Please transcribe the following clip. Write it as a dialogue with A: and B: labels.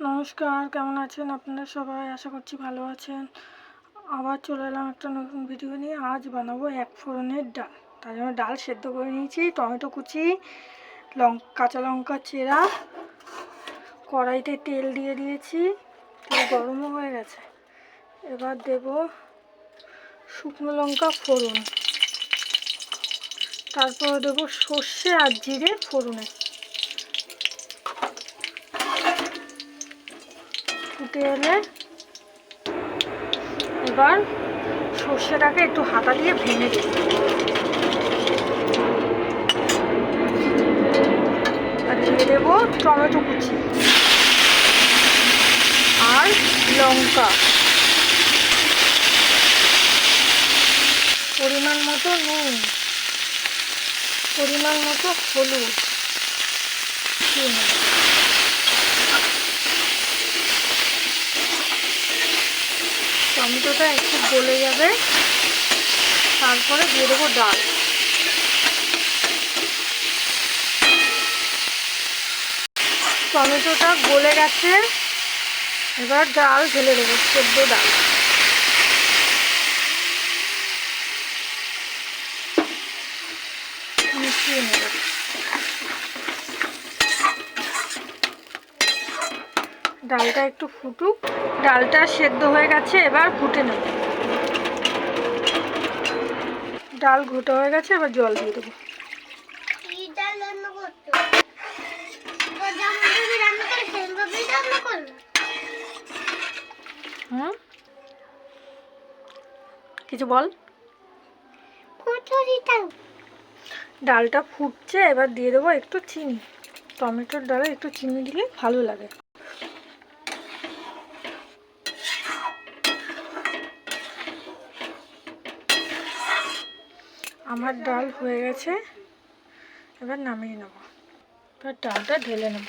A: নমস্কার, কেমন আছেন আপনারা সবাই? আশা করছি ভালো আছেন। আবার চলে এলাম একটা নতুন ভিডিও নিয়ে। আজ বানাবো এক ফোড়নের ডাল। তার জন্য ডাল সেদ্ধ করে নিয়েছি, টমেটো কুচি, কাঁচা লঙ্কা চেরা, কড়াইতে তেল দিয়ে দিয়েছি, তেল গরমও হয়ে গেছে। এবার দেব শুকনো লঙ্কা ফোড়ন, তারপর দেবো সর্ষে আর জিরে ফোড়নে। ফুটে এলে এবার সর্ষেটাকে একটু হাতা দিয়ে ভেঙে দেব, আর দিয়ে দেবো টমেটো কুচি আর লঙ্কা, পরিমাণ মতো নুন, পরিমাণ মতো হলুদ, টমেটোটা একটু গলে যাবে, তারপরে দিয়ে দেবো ডাল। টমেটোটা গলে গেছে, এবার ডাল ঢেলে দেবো, সেদ্ধ ডাল। মিশিয়ে নেব। ডালটা একটু ফুটুক, ডালটা সেদ্ধ হয়ে গেছে, এবার ঘুটে নেব। ডাল ঘুটে হয়ে গেছে, এবার জল দিয়ে দেবো। কিছু বল। ডালটা ফুটছে, এবার দিয়ে দেবো একটু চিনি। টমেটোর ডালে একটু চিনি দিলে ভালো লাগে। আমার ডাল হয়ে গেছে, এবার নামিয়ে নেব। এবার ডালটা ঢেলে নেব।